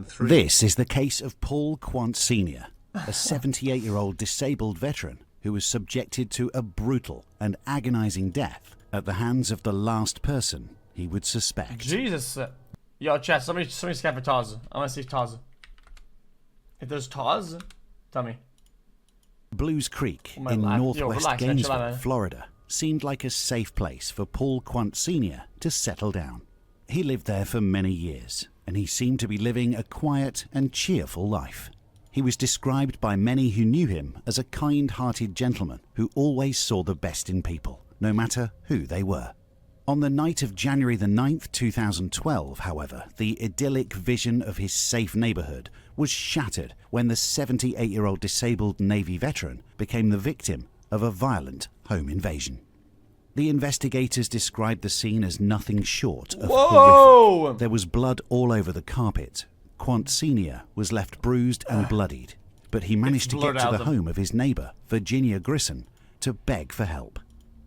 3. This is the case of Paul Quant Sr., a 78-year-old disabled veteran who was subjected to a brutal and agonizing death at the hands of the last person he would suspect. Jesus. Yo, chat, somebody scan for Taz. I want to see Taz. If there's Taz, tell me. Blues Creek in northwest Gainesville, Florida, seemed like a safe place for Paul Quant Sr. to settle down. He lived there for many years, and he seemed to be living a quiet and cheerful life. He was described by many who knew him as a kind-hearted gentleman who always saw the best in people, no matter who they were. On the night of January the 9th, 2012, however, the idyllic vision of his safe neighborhood was shattered when the 78-year-old disabled Navy veteran became the victim of a violent home invasion. The investigators described the scene as nothing short of horrific. There was blood all over the carpet. Quant Sr. was left bruised and bloodied, but he managed to get to the home of his neighbor, Virginia Grissom, to beg for help.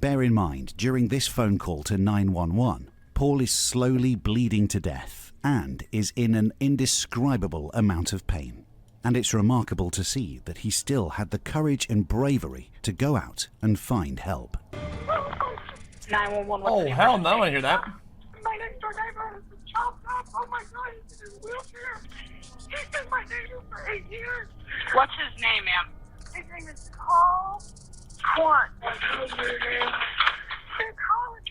Bear in mind, during this phone call to 911, Paul is slowly bleeding to death and is in an indescribable amount of pain. And it's remarkable to see that he still had the courage and bravery to go out and find help. 911. Oh, hell no, I want to hear that. My next door neighbor has been chopped up. Oh my god, he's in his wheelchair. He's been my neighbor for 8 years. What's his name, ma'am? His name is Paul Quant.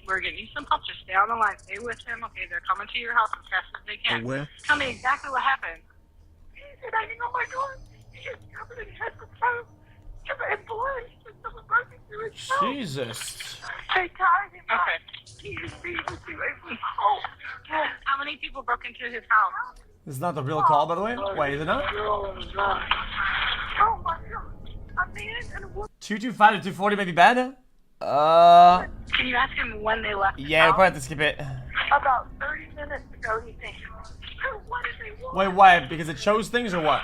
We're getting you some help. Just stay on the line. Stay with him. Okay, they're coming to your house as fast as they can. Where? Tell me exactly what happened. He's banging on my door. He's covered in head to toe. Covered in blood. Someone broke into his house. Jesus. They tied him up. Okay. He's being away from home. How many people broke into his house? This is not the real call, by the way. Wait, is it not? Oh my god. A man and a woman. 225 to 240 may be bad. Can you ask him when they left? Yeah, we'll probably have to skip it. About 30 minutes ago, he thinks. What did they want? Wait, why? Because it shows things or what?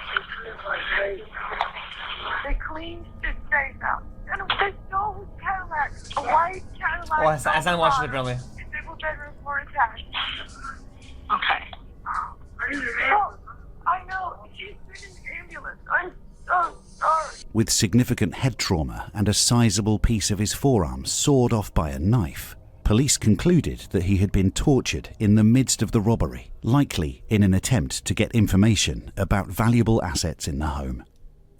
They cleaned his safe out. And they stole his Cadillac. A white Cadillac. Oh, I haven't watched it apparently. Disabled bedrooms were attacked. Okay. Oh, I know. She's been in the ambulance. I'm so sorry. With significant head trauma and a sizable piece of his forearm sawed off by a knife, police concluded that he had been tortured in the midst of the robbery, likely in an attempt to get information about valuable assets in the home.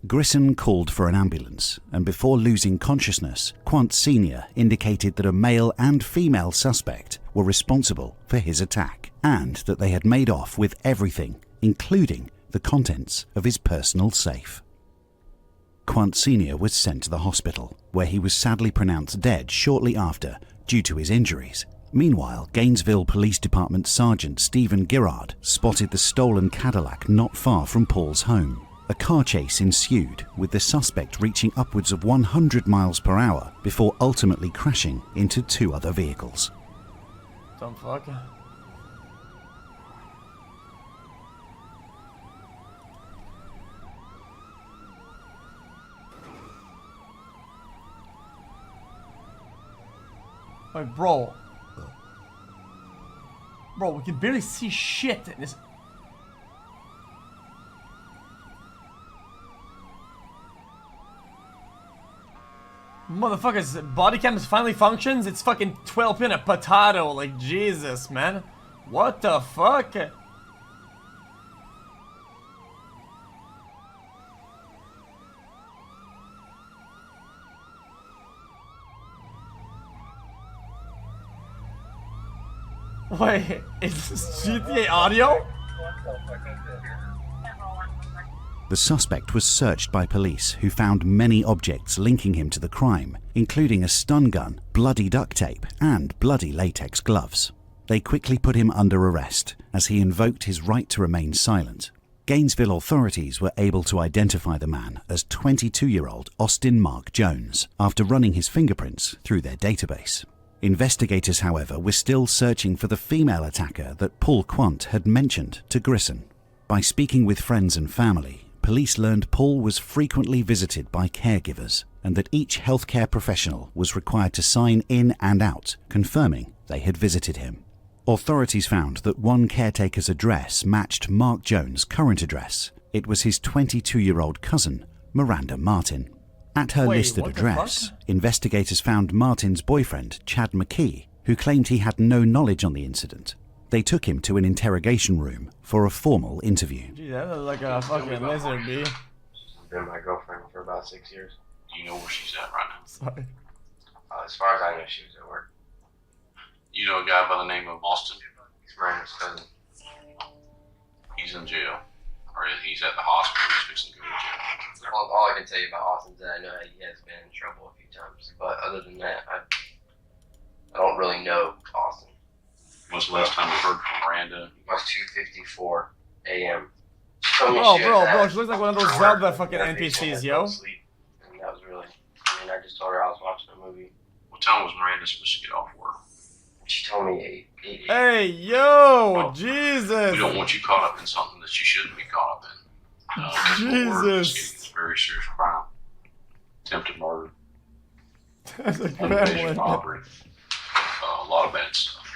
Grissom called for an ambulance, and before losing consciousness, Quant Sr. indicated that a male and female suspect were responsible for his attack, and that they had made off with everything, including the contents of his personal safe. Quant Sr. was sent to the hospital, where he was sadly pronounced dead shortly after due to his injuries. Meanwhile, Gainesville Police Department Sergeant Stephen Girard spotted the stolen Cadillac not far from Paul's home. A car chase ensued, with the suspect reaching upwards of 100 miles per hour before ultimately crashing into two other vehicles. Don't fuck. Wait, bro. Bro, we can barely see shit in this. Motherfuckers, body cam finally functions. It's fucking 12 in a potato. Like, Jesus, man. What the fuck? Wait, is this GTA audio? The suspect was searched by police, who found many objects linking him to the crime, including a stun gun, bloody duct tape, and bloody latex gloves. They quickly put him under arrest, as he invoked his right to remain silent. Gainesville authorities were able to identify the man as 22-year-old Austin Mark Jones, after running his fingerprints through their database. Investigators, however, were still searching for the female attacker that Paul Quant had mentioned to Grissom. By speaking with friends and family, police learned Paul was frequently visited by caregivers, and that each healthcare professional was required to sign in and out, confirming they had visited him. Authorities found that one caretaker's address matched Mark Jones' current address. It was his 22-year-old cousin, Miranda Martin. At her listed address, investigators found Martin's boyfriend, Chad McKee, who claimed he had no knowledge on the incident. They took him to an interrogation room for a formal interview. Gee, that looks like a fucking lizard, B. She's been my girlfriend for about 6 years. Do you know where she's at right now? Sorry. As far as I know, she was at work. You know a guy by the name of Austin? He's Miranda's cousin. He's in jail. Or he's at the hospital. He's fixing to go to jail. All I can tell you about Austin is that I know that he has been in trouble a few times. But other than that, I don't really know Austin. When's the last time you heard from Miranda? It was 2:54 a.m. Bro, she looks like one of those Zelda fucking NPCs, yo. And that was really, I mean, I just told her I was watching a movie. What time was Miranda supposed to get off work? She told me 8. Hey, yo, Jesus. We don't want you caught up in something that you shouldn't be caught up in. Jesus. It's a very serious crime. Attempted murder. That's a Invasion, gremlin. robbery. A lot of bad stuff.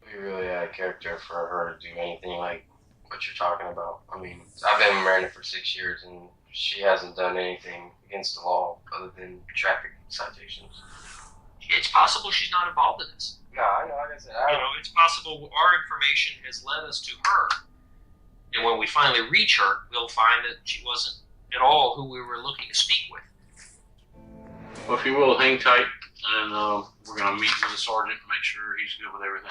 We really had a character for her to do anything like what you're talking about. I mean, I've been with Miranda for 6 years and she hasn't done anything against the law other than traffic citations. It's possible she's not involved in this. No, I know, like I said, It's possible our information has led us to her. And when we finally reach her, we'll find that she wasn't at all who we were looking to speak with. Well, if you will, hang tight, and we're going to meet with the sergeant and make sure he's good with everything.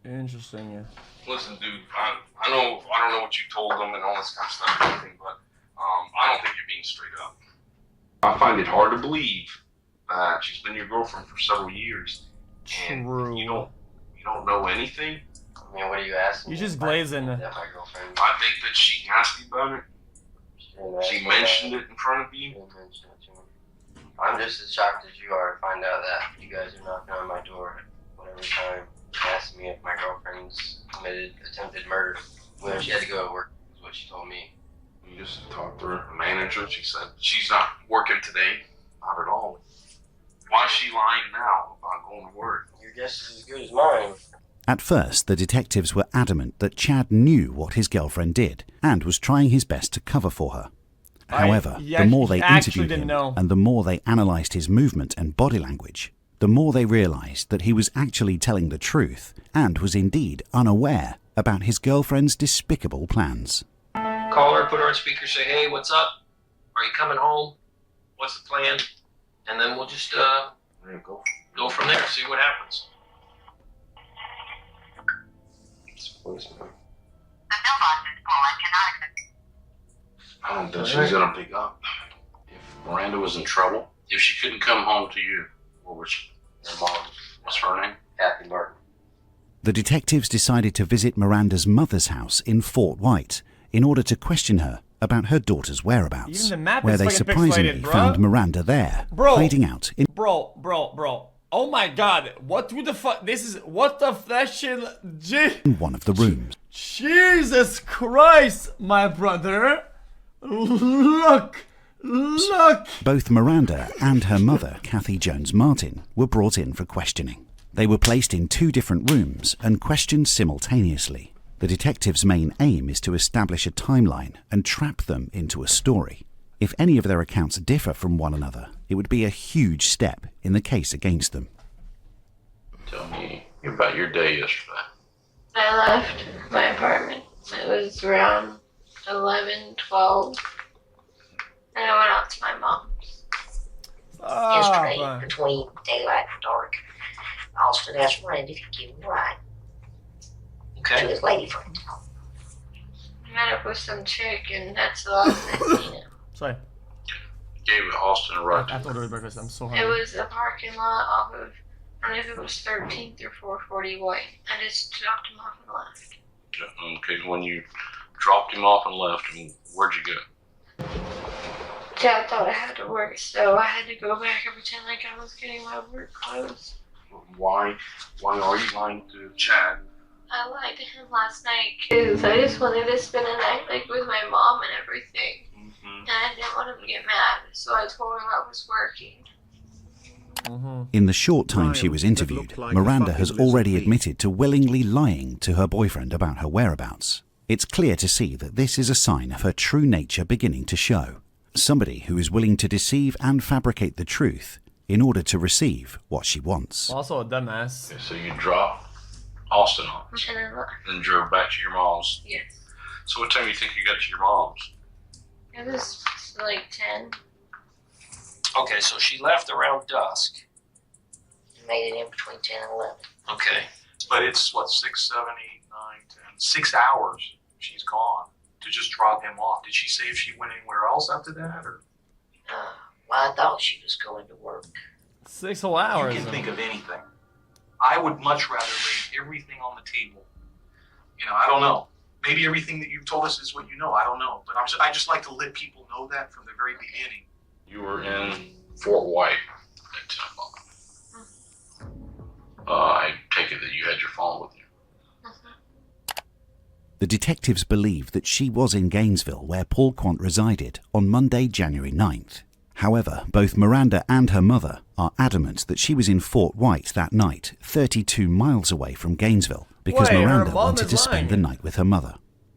Interesting, yeah. Listen, dude, I don't know what you told them and all this kind of stuff and everything, but I don't think you're being straight up. I find it hard to believe that she's been your girlfriend for several years. True. You don't know anything. I mean, what are you asking? You're just glazing. Yeah, my girlfriend. I think that she asked you about it. She mentioned it in front of you. She didn't mention it to me. I'm just as shocked as you are to find out that you guys are knocking on my door at whatever time, asking me if my girlfriend's committed attempted murder. When she had to go to work, is what she told me. You just talked to her manager. She said she's not working today. Not at all. Why is she lying now about going to work? Your guess is as good as mine. At first, the detectives were adamant that Chad knew what his girlfriend did and was trying his best to cover for her. However, the more they interviewed him and the more they analysed his movement and body language, the more they realised that he was actually telling the truth and was indeed unaware about his girlfriend's despicable plans. Call her, put her on speaker, say, hey, what's up? Are you coming home? What's the plan? And then we'll just go from there, see what happens. It's voicemail. The mailbox is full and cannot accept. I don't think she's going to pick up. If Miranda was in trouble, if she couldn't come home to you, what was she? Her mom. What's her name? Kathy Martin. The detectives decided to visit Miranda's mother's house in Fort White in order to question her about her daughter's whereabouts, Even the map where is they fucking surprisingly pixelated, bro. found Miranda there, Bro. hiding out in Bro. Oh my god. What the fuck? This is... What the flashing... one of the rooms. Jesus Christ, my brother. Look. Both Miranda and her mother, Kathy Jones Martin, were brought in for questioning. They were placed in 2 different rooms and questioned simultaneously. The detectives' main aim is to establish a timeline and trap them into a story. If any of their accounts differ from one another, it would be a huge step in the case against them. Tell me about your day yesterday. I left my apartment. It was around 11, 12. And I went out to my mom's. Ah, Between daylight and dark. Austin asked Randy to give him a ride to his lady friend. I met up with some chick, and that's the last I seen him. sorry. Gave Austin a ride. I thought it was breakfast. I'm so It hungry. was a parking lot off of, I don't know if it was 13th or 440 White. I just dropped him off and left. Okay, when you dropped him off and left, where'd you go? Dad thought I had to work, so I had to go back and pretend like I was getting my work clothes. Why are you lying to Chad? I lied to him last night because I just wanted to spend a night like with my mom and everything. Mm-hmm. And I didn't want him to get mad, so I told him I was working. In the short time she was interviewed, Miranda has already admitted to willingly lying to her boyfriend about her whereabouts. It's clear to see that this is a sign of her true nature beginning to show. Somebody who is willing to deceive and fabricate the truth in order to receive what she wants. Also a dumbass. Okay, so you dropped Austin off, then drove back to your mom's. Yes. So what time do you think you got to your mom's? It was like 10. Okay, so she left around dusk. Made it in between 10 and 11. Okay. But it's what, 6, 7, 8, 9, 10, 6 hours she's gone to just drop him off. Did she say if she went anywhere else after that, or? Well, I thought she was going to work. 6 whole hours. You can think of anything. I would much rather lay everything on the table. You know, I don't know. Maybe everything that you've told us is what you know. I don't know. But I just like to let people know that from the very beginning. You were in Fort White at 10 o'clock. I take it that you had your phone with you. The detectives believe that she was in Gainesville, where Paul Quant resided, on Monday, January 9th. However, both Miranda and her mother are adamant that she was in Fort White that night, 32 miles away from Gainesville, because Miranda wanted to spend the night with her mother.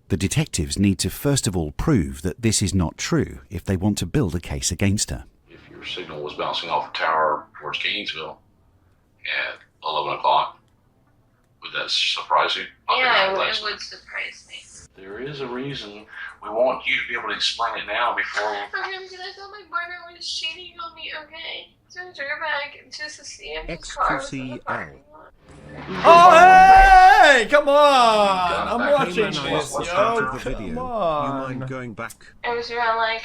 The detectives need to first of all prove that this is not true if they want to build a case against her. If your signal was bouncing off a tower towards Gainesville at 11 o'clock, would that surprise you? Yeah, it would surprise me. There is a reason. We want you to be able to explain it now before... Okay, because I thought my boyfriend was cheating on me, okay? So I drove back just to see him. xQc Oh, hey! Come on! I'm watching this, yo. Come on. You mind going back? It was around like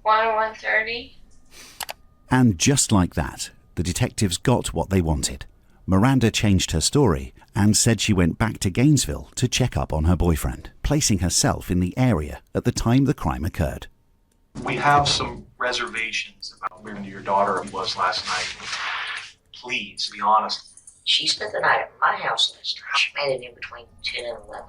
1 or 1:30. And just like that, the detectives got what they wanted. Miranda changed her story and said she went back to Gainesville to check up on her boyfriend, placing herself in the area at the time the crime occurred. We have some reservations about where your daughter was last night. Please, be honest. She spent the night at my house last night. She made it in between 10 and 11.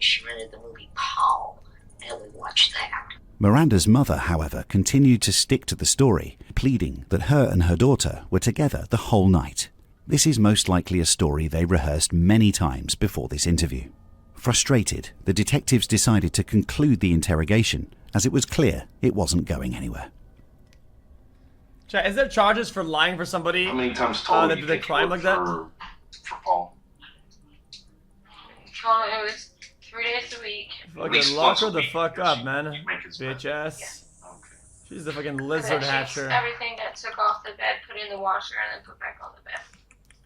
She rented the movie Paul, and we watched that. Miranda's mother, however, continued to stick to the story, pleading that her and her daughter were together the whole night. This is most likely a story they rehearsed many times before this interview. Frustrated, the detectives decided to conclude the interrogation, as it was clear it wasn't going anywhere. Chat, is there charges for lying for somebody? How many times total that did a crime like that? For Paul? Oh, it was 3 days a week. Fucking lock her the fuck up, man. Bitch ass. Yeah. Okay. She's the fucking lizard hatcher. Everything that took off the bed, put in the washer, and then put back on the bed.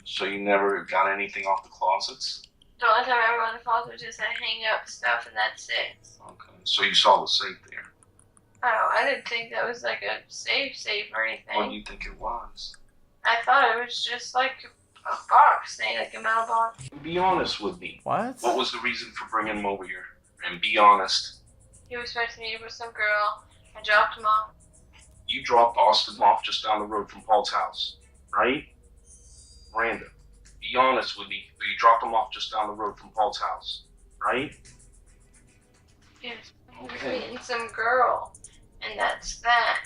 So you never got anything off the closets? The only time I remember the closet was just I hang up stuff, and that's it. Okay. So you saw the safe there? Oh, I didn't think that was like a safe or anything. What do you think it was? I thought it was just like a box thing, like a metal box. Be honest with me. What? What was the reason for bringing him over here? And be honest. He was supposed to meet with some girl. I dropped him off. You dropped Austin off just down the road from Paul's house, right? Miranda, be honest with me. You dropped him off just down the road from Paul's house, right? Yes. Okay. Meeting some girl. And that's that.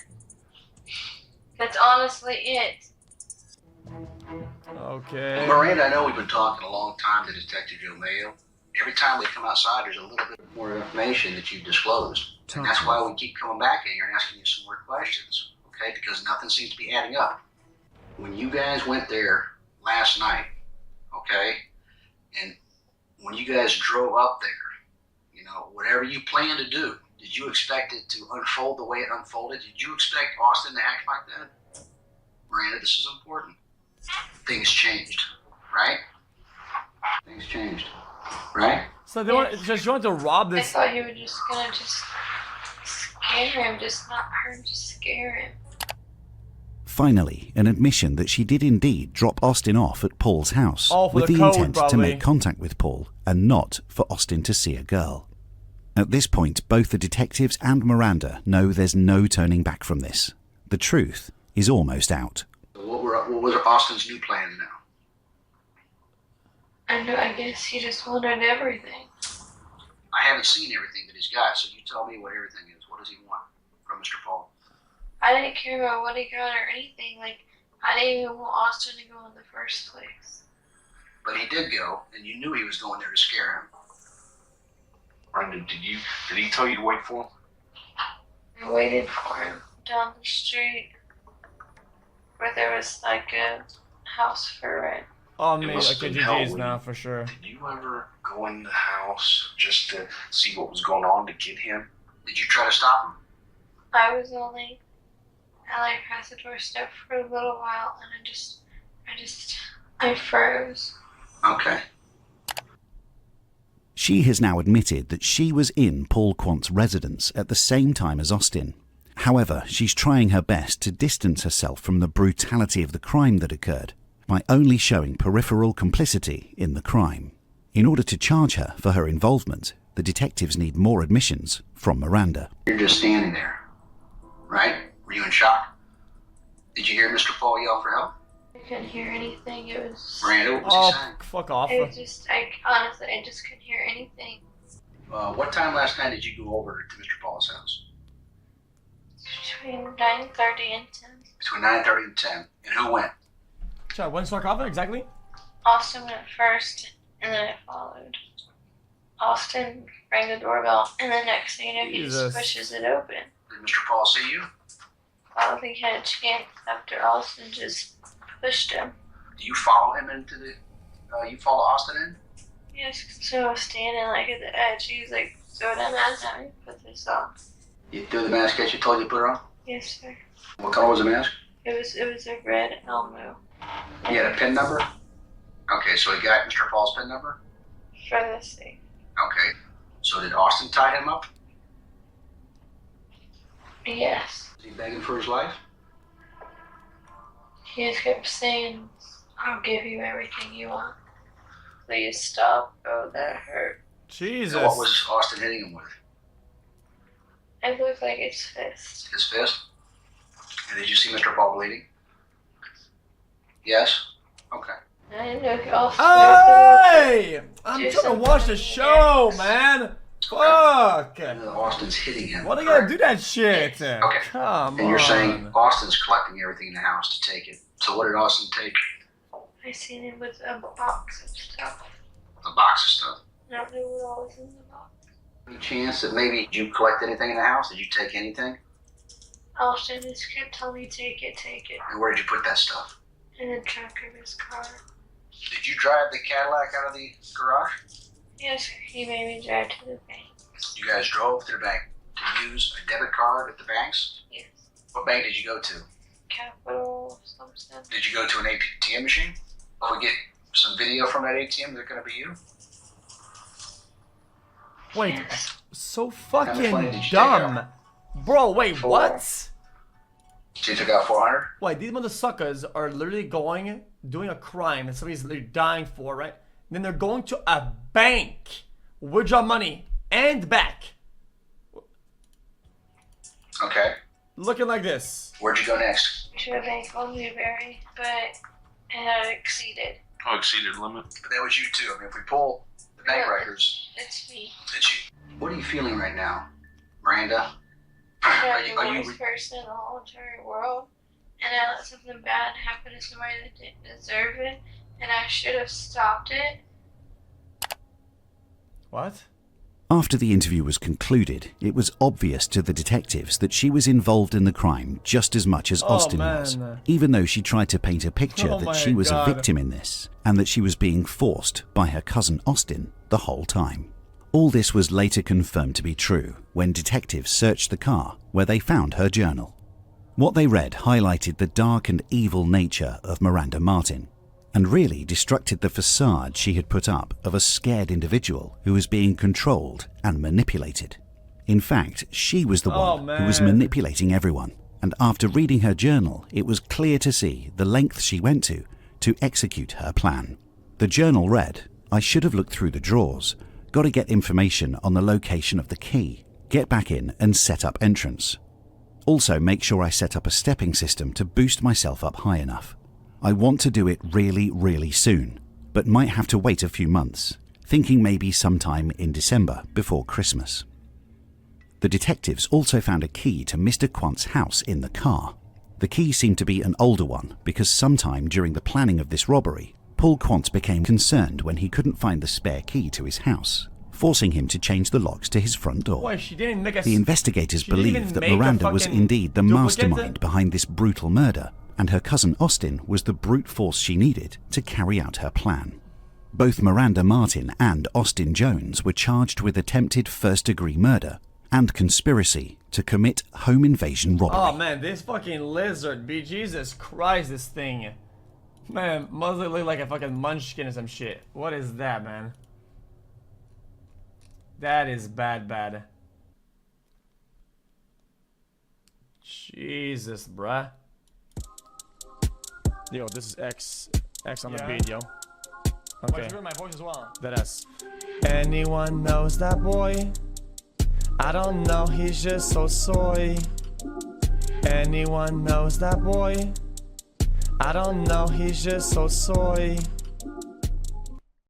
That's honestly it. Okay. Miranda, I know we've been talking a long time to Detective Joe Mayo. Every time we come outside, there's a little bit more information that you've disclosed. And that's why we keep coming back in here and asking you some more questions, okay? Because nothing seems to be adding up. When you guys went there last night, okay, and when you guys drove up there, you know, whatever you planned to do, did you expect it to unfold the way it unfolded? Did you expect Austin to act like that? Miranda, this is important. Things changed, right? Things changed, right? So they want you want to rob this. I thought you were just gonna scare him, just not hurt him, just scare him. Finally, an admission that she did indeed drop Austin off at Paul's house with the code, intent to make contact with Paul and not for Austin to see a girl. At this point, both the detectives and Miranda know there's no turning back from this. The truth is almost out. What was Austin's new plans now? I guess he just wanted everything. I haven't seen everything that he's got, so you tell me what everything is. What does he want? from Mr. Paul? I didn't care about what he got or anything. Like, I didn't even want Austin to go in the first place. But he did go, and you knew he was going there to scare him. Brandon, did he tell you to wait for him? I waited for him down the street where there was like a house for rent. Oh, me, okay, GG's now for sure. Did you ever go in the house just to see what was going on to get him? Did you try to stop him? I was only at like past the doorstep for a little while, and I froze. Okay. She has now admitted that she was in Paul Quant's residence at the same time as Austin. However, she's trying her best to distance herself from the brutality of the crime that occurred by only showing peripheral complicity in the crime. In order to charge her for her involvement, the detectives need more admissions from Miranda. You're just standing there, right? Were you in shock? Did you hear Mr. Paul yell for help? I couldn't hear anything. It was... Miranda, what was he saying? Fuck off. It was just, honestly, I just couldn't hear anything. What time last night did you go over to Mr. Paul's house? Between 9:30 and 10. Between 9:30 and 10. And who went? Sorry, when's Sarkova exactly? Austin went first, and then I followed. Austin rang the doorbell, and the next thing you know, he just pushes it open. Did Mr. Paul see you? I don't think he had a chance after Austin just pushed him. Do you follow him into the... you follow Austin in? Yes, so I was standing like at the edge. He was like, throw that mask at me, put this on. You threw the mask at you, told you to put it on? Yes, sir. What color was the mask? It was a red Elmo. He had a PIN number? Okay, so he got Mr. Paul's PIN number? For the safe. Okay. So did Austin tie him up? Yes. Was he begging for his life? He just kept saying, I'll give you everything you want. Please stop. Oh, that hurt. Jesus. And what was Austin hitting him with? It looked like his fist. His fist? And did you see Mr. Paul bleeding? Yes? Okay. I didn't know if Austin Hey! I'm trying to watch the show, man! Fuck! Austin's hitting him. Why do you gotta do that shit? Okay. Come on. And you're saying Austin's collecting everything in the house to take it. So what did Austin take? I seen him with a box of stuff. A box of stuff. I don't know what all was in the box. Any chance that maybe you collect anything in the house? Did you take anything? Austin just kept telling me, take it. And where did you put that stuff? In the trunk of his car. Did you drive the Cadillac out of the garage? Yes, he made me drive to the bank. You guys drove to the bank to use a debit card at the banks? Yes. What bank did you go to? Capital something. Did you go to an ATM machine? If we get some video from that ATM, they're going to be you? Wait, yes. So How much money fucking did you take dumb. out? Bro, wait, Four. what? So you took out 400? Wait, these motherfuckers are literally doing a crime that somebody's literally dying for, right? Then they're going to a bank, withdraw money, and back. Okay. Looking like this. Where'd you go next? To a bank on Newberry, but it had exceeded. Oh, exceeded limit. But that was you too. I mean, if we pull the bank Yeah. records, It's me. it's you. What are you feeling right now, Miranda? I'm the worst person in the whole entire world, and I let something bad happen to somebody that didn't deserve it, and I should have stopped it. What? After the interview was concluded, it was obvious to the detectives that she was involved in the crime just as much as Austin was, even though she tried to paint a picture that she was a victim in this, and that she was being forced by her cousin Austin the whole time. All this was later confirmed to be true when detectives searched the car where they found her journal. What they read highlighted the dark and evil nature of Miranda Martin, and really destructed the facade she had put up of a scared individual who was being controlled and manipulated. In fact, she was the one who was manipulating everyone, and after reading her journal, it was clear to see the length she went to execute her plan. The journal read, "I should have looked through the drawers. Got to get information on the location of the key. Get back in and set up entrance. Also make sure I set up a stepping system to boost myself up high enough. I want to do it really, really soon, but might have to wait a few months, thinking maybe sometime in December before Christmas." The detectives also found a key to Mr. Quant's house in the car. The key seemed to be an older one because sometime during the planning of this robbery, Paul Quant became concerned when he couldn't find the spare key to his house, forcing him to change the locks to his front door. Boy, she didn't make the investigators believe that Miranda was indeed the mastermind behind this brutal murder, and her cousin Austin was the brute force she needed to carry out her plan. Both Miranda Martin and Austin Jones were charged with attempted first-degree murder and conspiracy to commit home invasion robbery. Oh man, this fucking lizard, Jesus Christ, this thing. Man, must look like a fucking munchkin or some shit. What is that, man? That is bad. Jesus, bruh. Yo, this is X on the beat, yo. Okay. You heard my voice as well. That S. Anyone knows that boy? I don't know, he's just so soy. Anyone knows that boy? I don't know, he's just so soy.